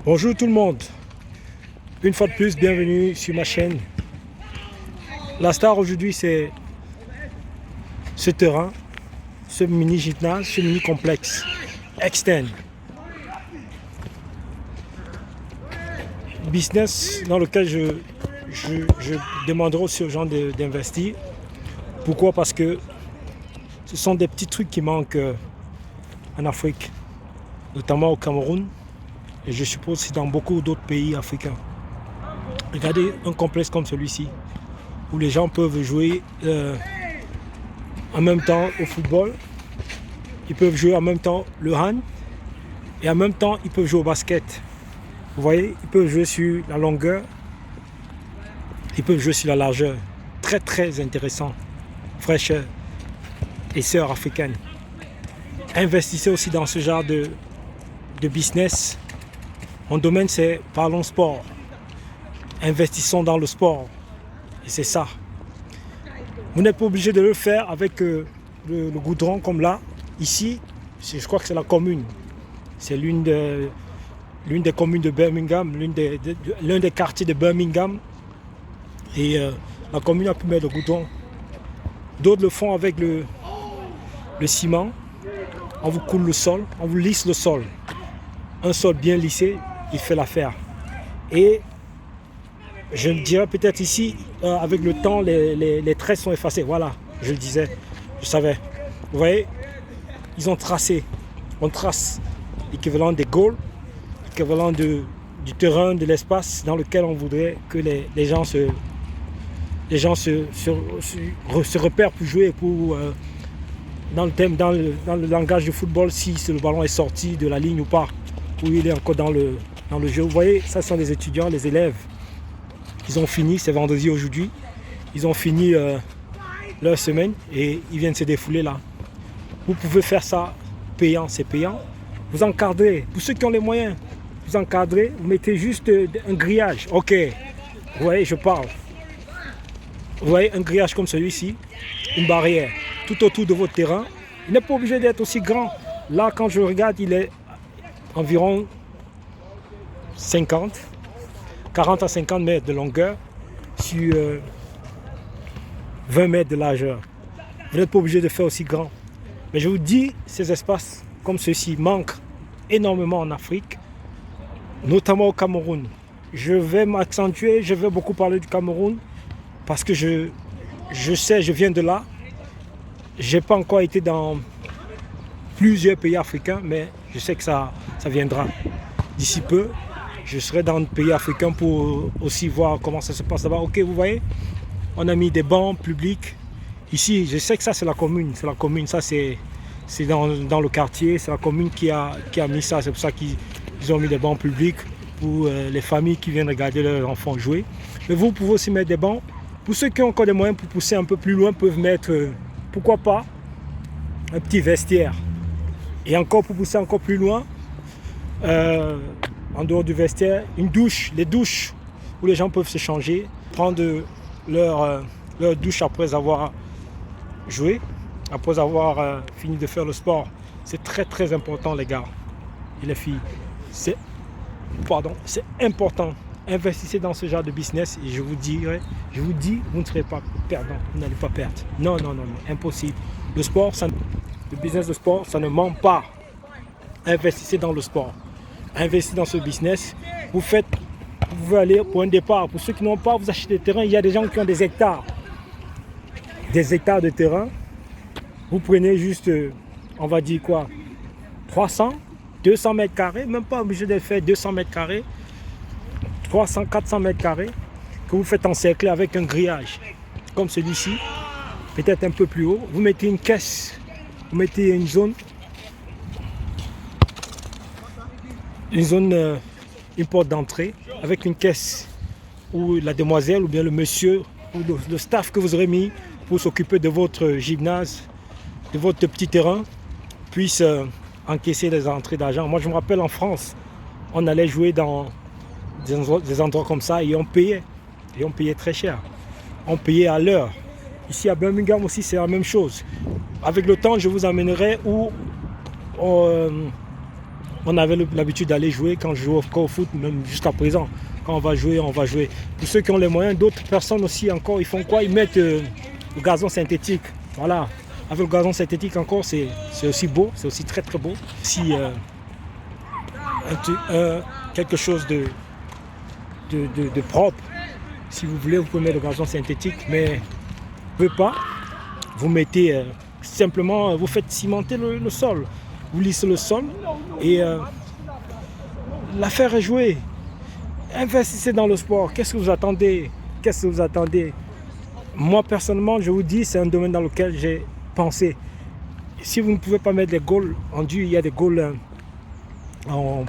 Bonjour tout le monde, une fois de plus, bienvenue sur ma chaîne. La star aujourd'hui c'est ce terrain, ce mini gymnase, ce mini complexe externe. Business dans lequel je demanderai aussi aux gens d'investir. Pourquoi? Parce que ce sont des petits trucs qui manquent en Afrique, notamment au Cameroun. Et je suppose aussi dans beaucoup d'autres pays africains. Regardez un complexe comme celui-ci, où les gens peuvent jouer en même temps au football, ils peuvent jouer en même temps le hand, et en même temps ils peuvent jouer au basket. Vous voyez, ils peuvent jouer sur la longueur, ils peuvent jouer sur la largeur. Très très intéressant, frères et sœurs africaines. Investissez aussi dans ce genre de business. Mon domaine c'est parlons sport. Investissons dans le sport. Et c'est ça. Vous n'êtes pas obligé de le faire avec le goudron comme là. Ici, je crois que c'est la commune. C'est l'une des communes de Birmingham, l'un des quartiers de Birmingham. Et la commune a pu mettre le goudron. D'autres le font avec le ciment. On vous coule le sol, on vous lisse le sol. Un sol bien lissé, il fait l'affaire. Et je dirais peut-être ici, avec le temps, les traits sont effacés. Voilà, je le disais, je savais. Vous voyez, ils ont tracé. On trace l'équivalent des goals, l'équivalent du terrain, de l'espace dans lequel on voudrait que les gens se repèrent pour jouer, pour, dans le langage du football, si le ballon est sorti de la ligne ou pas, ou il est encore dans le jeu. Vous voyez, ça sont les étudiants, les élèves. Ils ont fini, c'est vendredi aujourd'hui, ils ont fini leur semaine et ils viennent se défouler là. Vous pouvez faire ça payant, c'est payant. Vous encadrez, pour ceux qui ont les moyens, vous encadrez, vous mettez juste un grillage. Ok, vous voyez, je parle. Vous voyez, un grillage comme celui-ci, une barrière tout autour de votre terrain. Il n'est pas obligé d'être aussi grand. Là, quand je regarde, il est environ 40 à 50 mètres de longueur sur 20 mètres de largeur. Vous n'êtes pas obligé de faire aussi grand. Mais je vous dis, ces espaces comme ceux-ci manquent énormément en Afrique, notamment au Cameroun. Je vais m'accentuer, je vais beaucoup parler du Cameroun parce que je sais, je viens de là. Je n'ai pas encore été dans plusieurs pays africains, mais je sais que ça viendra d'ici peu. Je serai dans le pays africain pour aussi voir comment ça se passe là-bas. Ok, vous voyez, on a mis des bancs publics. Ici, je sais que ça c'est la commune. C'est la commune, ça c'est dans le quartier. C'est la commune qui a mis ça. C'est pour ça qu'ils ont mis des bancs publics pour les familles qui viennent regarder leurs enfants jouer. Mais vous pouvez aussi mettre des bancs. Pour ceux qui ont encore des moyens pour pousser un peu plus loin, peuvent mettre, pourquoi pas, un petit vestiaire. Et encore pour pousser encore plus loin, en dehors du vestiaire, une douche, les douches où les gens peuvent se changer, prendre leur douche après avoir joué, après avoir fini de faire le sport. C'est très très important les gars et les filles. C'est important. Investissez dans ce genre de business et je vous dis, vous ne serez pas perdant, vous n'allez pas perdre. Non, impossible. Le business de sport, ça ne ment pas. Investissez dans le sport. Investissez dans ce business. Vous pouvez aller pour un départ. Pour ceux qui n'ont pas, vous achetez des terrains. Il y a des gens qui ont des hectares. Des hectares de terrain. Vous prenez juste, on va dire quoi, 300, 200 mètres carrés. Même pas obligé de faire 200 mètres carrés. 300, 400 mètres carrés. Que vous faites encercler avec un grillage. Comme celui-ci. Peut-être un peu plus haut. Vous mettez une caisse. Vous mettez une zone, une porte d'entrée avec une caisse où la demoiselle ou bien le monsieur ou le staff que vous aurez mis pour s'occuper de votre gymnase, de votre petit terrain, puisse encaisser les entrées d'argent. Moi je me rappelle en France, on allait jouer dans des endroits comme ça et on payait très cher. On payait à l'heure. Ici à Birmingham aussi c'est la même chose. Avec le temps je vous emmènerai où On avait l'habitude d'aller jouer quand je joue encore au foot, même jusqu'à présent. Quand on va jouer, on va jouer. Pour ceux qui ont les moyens, d'autres personnes aussi encore, ils font quoi? Ils mettent le gazon synthétique. Voilà. Avec le gazon synthétique encore, c'est aussi beau, c'est aussi très très beau. Si quelque chose de propre, si vous voulez, vous pouvez mettre le gazon synthétique, mais vous ne pouvez pas. Vous mettez simplement, vous faites cimenter le sol. Vous lissez le sol et l'affaire est jouée. Investissez dans le sport. Qu'est-ce que vous attendez? Qu'est-ce que vous attendez? Moi, personnellement, je vous dis, c'est un domaine dans lequel j'ai pensé. Si vous ne pouvez pas mettre des goals en dur, il y a des goals en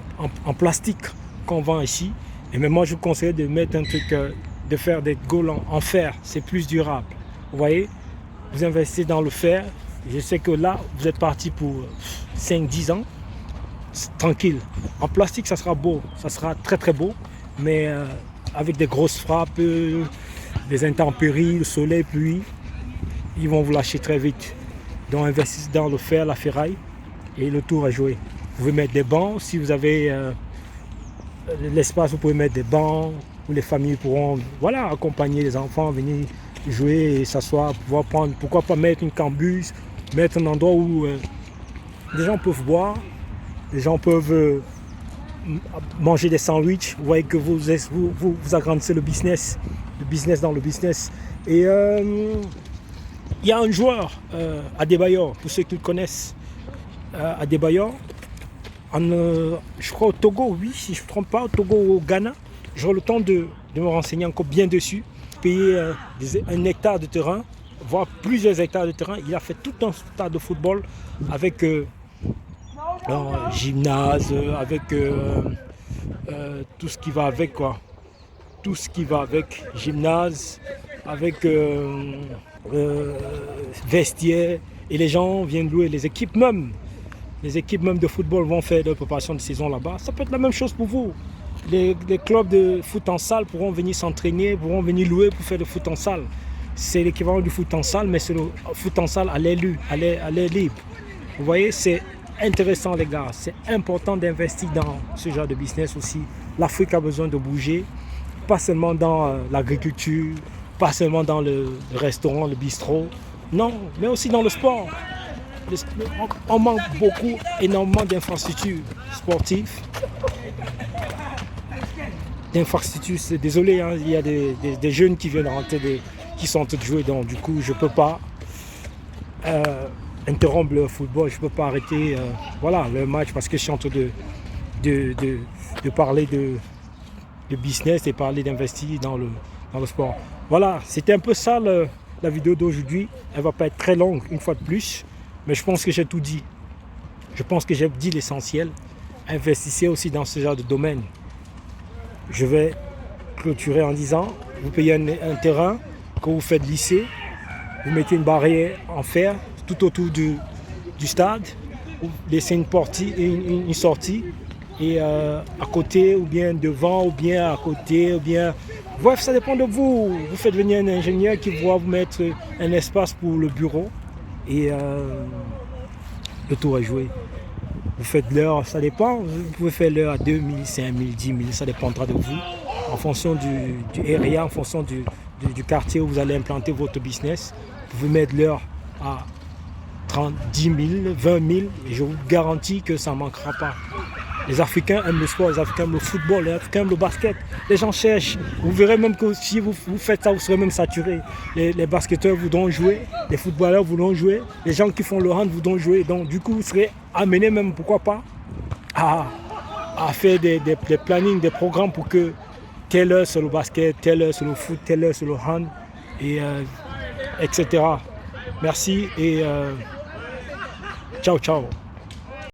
plastique qu'on vend ici. Et même moi, je vous conseille de mettre un truc, de faire des goals en fer. C'est plus durable. Vous voyez? Vous investissez dans le fer. Je sais que là, vous êtes parti pour 5-10 ans. Tranquille. En plastique, ça sera beau. Ça sera très très beau. Mais avec des grosses frappes, des intempéries, le soleil, pluie, ils vont vous lâcher très vite. Donc investissez dans le fer, la ferraille, et le tour est joué. Vous pouvez mettre des bancs. Si vous avez l'espace, vous pouvez mettre des bancs où les familles pourront accompagner les enfants, venir jouer et s'asseoir, pouvoir prendre. Pourquoi pas mettre une cambuse, mettre un endroit où les gens peuvent boire, les gens peuvent manger des sandwichs. Vous voyez que vous agrandissez le business dans le business. Et il y a un joueur, Adebayor, pour ceux qui le connaissent, Adebayor, je crois au Togo, oui, si je ne me trompe pas, au Togo ou au Ghana. J'aurai le temps de me renseigner encore bien dessus. Payer un hectare de terrain, voire plusieurs hectares de terrain. Il a fait tout un stade de football avec gymnase, avec tout ce qui va avec, quoi. Tout ce qui va avec, gymnase, avec vestiaire. Et les gens viennent louer, les équipes même de football vont faire leur préparation de saison là-bas. Ça peut être la même chose pour vous. Les clubs de foot en salle pourront venir s'entraîner, pourront venir louer pour faire le foot en salle. C'est l'équivalent du foot en salle, mais c'est le foot en salle à l'air libre. Vous voyez, c'est intéressant les gars. C'est important d'investir dans ce genre de business aussi. L'Afrique a besoin de bouger, pas seulement dans l'agriculture, pas seulement dans le restaurant, le bistrot, non, mais aussi dans le sport. On manque énormément d'infrastructures sportives. C'est désolé, hein, il y a des jeunes qui viennent rentrer, qui sont en train de jouer, donc du coup je ne peux pas interrompre le football, je ne peux pas arrêter le match parce que je suis en train de parler de business et parler d'investir dans le sport. Voilà, c'était un peu ça la vidéo d'aujourd'hui. Elle ne va pas être très longue une fois de plus, mais je pense que j'ai tout dit. Je pense que j'ai dit l'essentiel. Investissez aussi dans ce genre de domaine. Je vais clôturer en disant, vous payez un terrain que vous faites lisser, vous mettez une barrière en fer tout autour du stade, vous laissez une sortie, et à côté, ou bien devant, ou bien à côté, ou bien... Bref, ça dépend de vous. Vous faites venir un ingénieur qui va vous mettre un espace pour le bureau, et le tour est joué. Vous faites l'heure, ça dépend, vous pouvez faire l'heure à 2 000, 5 000, 10 000, ça dépendra de vous, en fonction du area, en fonction du quartier où vous allez implanter votre business. Vous pouvez mettre l'heure à 30, 10 000, 20 000, et je vous garantis que ça ne manquera pas. Les Africains aiment le sport, les Africains aiment le football, les Africains aiment le basket. Les gens cherchent. Vous verrez même que si vous faites ça, vous serez même saturé. Les basketteurs voudront jouer, les footballeurs voudront jouer, les gens qui font le hand voudront jouer. Donc du coup, vous serez amenés même, pourquoi pas, à faire des plannings, des programmes pour que telle heure c'est le basket, telle heure c'est le foot, telle heure c'est le hand, et etc. Merci et ciao ciao.